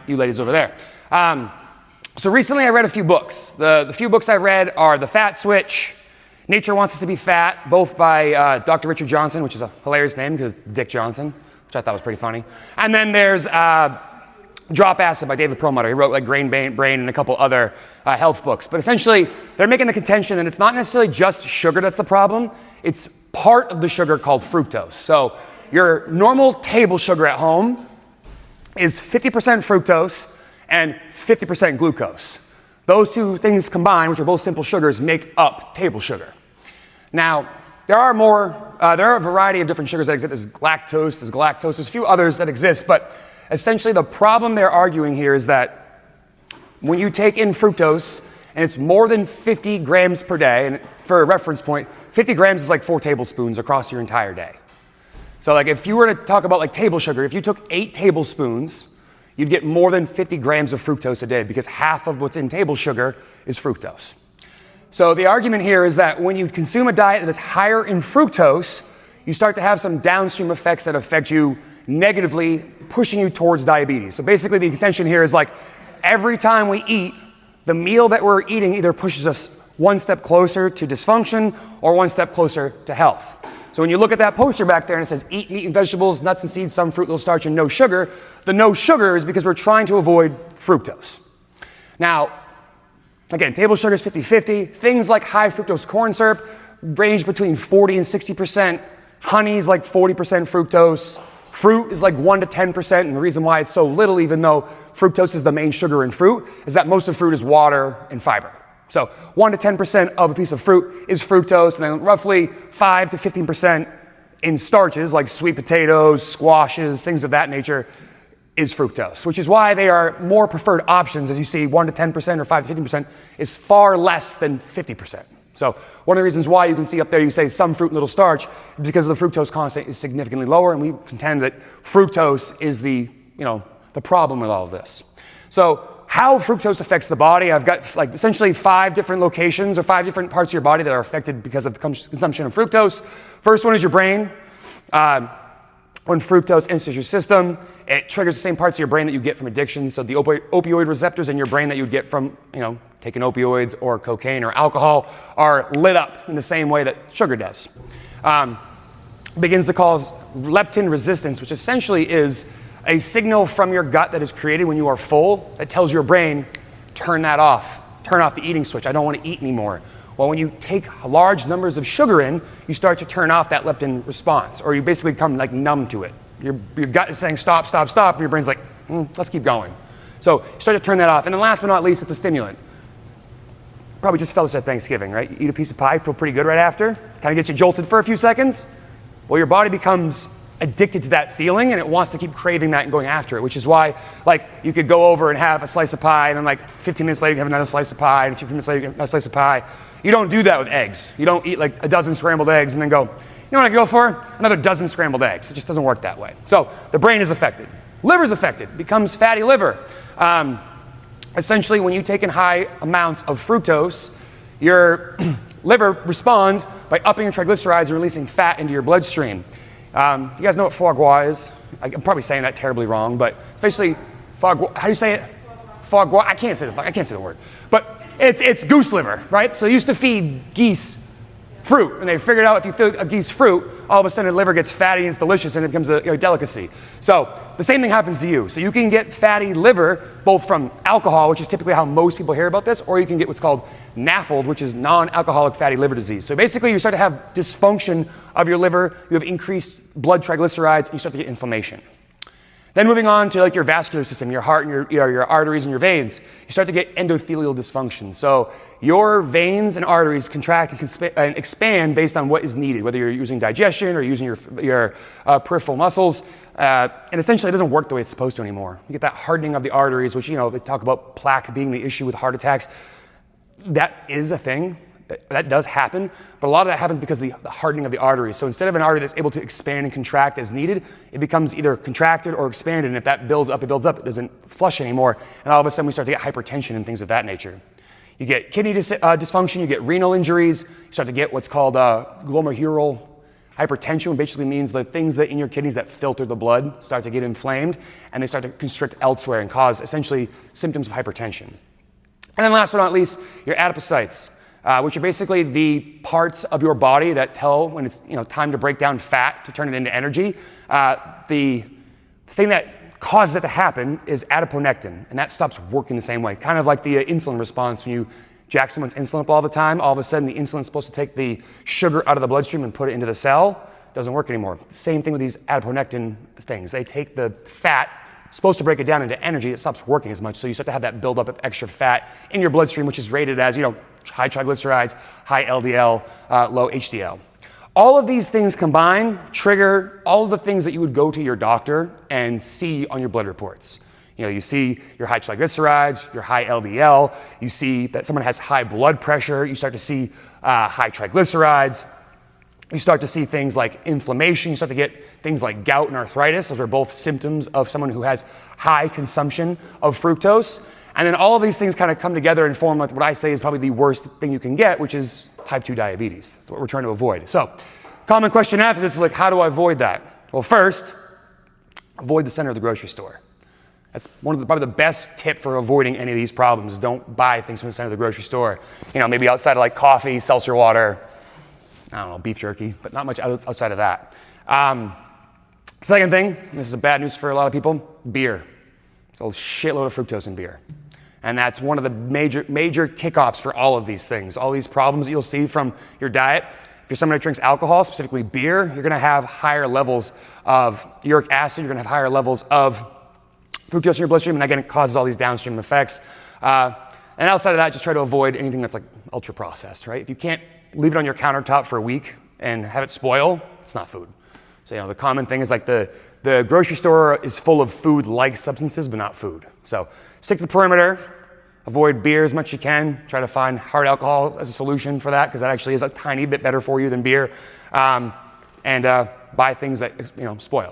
you ladies over there. So recently I read a few books. The few books I read are The Fat Switch, Nature Wants Us to Be Fat, both by Dr. Richard Johnson, which is a hilarious name because Dick Johnson, which I thought was pretty funny. And then there's Drop Acid by David Perlmutter. He wrote like Brain and a couple other health books. But essentially, they're making the contention that it's not necessarily just sugar that's the problem. It's part of the sugar called fructose. So your normal table sugar at home is 50% fructose and 50% glucose. Those two things combined, which are both simple sugars, make up table sugar. Now, there are a variety of different sugars that exist. There's lactose, there's a few others that exist, but essentially the problem they're arguing here is that when you take in fructose, and it's more than 50 grams per day, and for a reference point, 50 grams is like 4 tablespoons across your entire day. So like if you were to talk about like table sugar, if you took 8 tablespoons, you'd get more than 50 grams of fructose a day because half of what's in table sugar is fructose. So the argument here is that when you consume a diet that is higher in fructose, you start to have some downstream effects that affect you negatively, pushing you towards diabetes. So basically the contention here is like every time we eat, the meal that we're eating either pushes us one step closer to dysfunction or one step closer to health. So when you look at that poster back there and it says eat meat and vegetables, nuts and seeds, some fruit, little starch, and no sugar, the no sugar is because we're trying to avoid fructose. Now, again, table sugar is 50-50. Things like high fructose corn syrup range between 40 and 60%. Honey is like 40% fructose. Fruit is like 1 to 10%. And the reason why it's so little, even though fructose is the main sugar in fruit, is that most of fruit is water and fiber. So 1 to 10% of a piece of fruit is fructose, and then roughly 5 to 15% in starches like sweet potatoes, squashes, things of that nature is fructose, which is why they are more preferred options. As you see, 1 to 10% or 5 to 15% is far less than 50%. So one of the reasons why you can see up there, you say some fruit, little starch, is because the fructose content is significantly lower, and we contend that fructose is the problem with all of this. So how fructose affects the body, I've got like essentially 5 different locations or 5 different parts of your body that are affected because of the consumption of fructose. First one is your brain. When fructose enters your system, it triggers the same parts of your brain that you get from addiction. So the opioid receptors in your brain that you'd get from, taking opioids or cocaine or alcohol are lit up in the same way that sugar does. Begins to cause leptin resistance, which essentially is a signal from your gut that is created when you are full that tells your brain, turn that off. Turn off the eating switch. I don't want to eat anymore. Well, when you take large numbers of sugar in, you start to turn off that leptin response, or you basically become like numb to it. Your gut is saying stop, stop, stop, and your brain's like, let's keep going. So you start to turn that off. And then last but not least, it's a stimulant. Probably just felt this at Thanksgiving, right? You eat a piece of pie, feel pretty good right after. Kind of gets you jolted for a few seconds. Well, your body becomes addicted to that feeling, and it wants to keep craving that and going after it, which is why like you could go over and have a slice of pie, and then like 15 minutes later you have another slice of pie, and 15 minutes later you have another slice of pie. You don't do that with eggs. You don't eat like a dozen scrambled eggs and then go, you know what I go for? Another dozen scrambled eggs. It just doesn't work that way. So the brain is affected. Liver is affected, becomes fatty liver. Essentially, when you take in high amounts of fructose, your liver responds by upping your triglycerides and releasing fat into your bloodstream. You guys know what foie gras is? I'm probably saying that terribly wrong, but it's basically foie gras. How do you say it? Foie gras. I can't say the word. But it's goose liver, right? So they used to feed geese fruit, and they figured out if you feed a geese fruit, all of a sudden the liver gets fatty and it's delicious, and it becomes a delicacy. So the same thing happens to you. So you can get fatty liver both from alcohol, which is typically how most people hear about this, or you can get what's called NAFLD, which is non-alcoholic fatty liver disease. So basically you start to have dysfunction of your liver, you have increased blood triglycerides, and you start to get inflammation. Then moving on to like your vascular system, your heart and your arteries and your veins, you start to get endothelial dysfunction. So your veins and arteries contract and expand based on what is needed, whether you're using digestion or using your peripheral muscles. And essentially it doesn't work the way it's supposed to anymore. You get that hardening of the arteries, which, they talk about plaque being the issue with heart attacks. That is a thing. That does happen, but a lot of that happens because of the hardening of the arteries. So instead of an artery that's able to expand and contract as needed, it becomes either contracted or expanded, and if that builds up, it doesn't flush anymore, and all of a sudden we start to get hypertension and things of that nature. You get kidney dysfunction, you get renal injuries, you start to get what's called glomerular Hypertension basically means the things that in your kidneys that filter the blood start to get inflamed, and they start to constrict elsewhere and cause essentially symptoms of hypertension. And then last but not least, your adipocytes, which are basically the parts of your body that tell when it's time to break down fat to turn it into energy. The thing that causes it to happen is adiponectin, and that stops working the same way. Kind of like the insulin response when you jack someone's insulin up all the time. All of a sudden, the insulin's supposed to take the sugar out of the bloodstream and put it into the cell. Doesn't work anymore. Same thing with these adiponectin things. They take the fat, supposed to break it down into energy. It stops working as much, so you start to have that buildup of extra fat in your bloodstream, which is rated as high triglycerides, high LDL, low HDL. All of these things combined trigger all of the things that you would go to your doctor and see on your blood reports. You see your high triglycerides, your high LDL, you see that someone has high blood pressure, you start to see high triglycerides, you start to see things like inflammation, you start to get things like gout and arthritis. Those are both symptoms of someone who has high consumption of fructose. And then all of these things kind of come together and form what I say is probably the worst thing you can get, which is type 2 diabetes. That's what we're trying to avoid. So, common question after this is like, how do I avoid that? Well, first, avoid the center of the grocery store. That's probably the best tip for avoiding any of these problems. Don't buy things from the center of the grocery store. Maybe outside of like coffee, seltzer water, I don't know, beef jerky, but not much outside of that. Second thing, this is bad news for a lot of people, beer. There's a shitload of fructose in beer. And that's one of the major kickoffs for all of these things. All these problems that you'll see from your diet. If you're someone who drinks alcohol, specifically beer, you're gonna have higher levels of uric acid, you're gonna have higher levels of fructose in your bloodstream, and again, it causes all these downstream effects. And outside of that, just try to avoid anything that's like ultra processed, right? If you can't leave it on your countertop for a week and have it spoil, it's not food. So, the common thing is like the grocery store is full of food-like substances, but not food. So stick to the perimeter, avoid beer as much as you can, try to find hard alcohol as a solution for that, because that actually is a tiny bit better for you than beer, and buy things that spoil.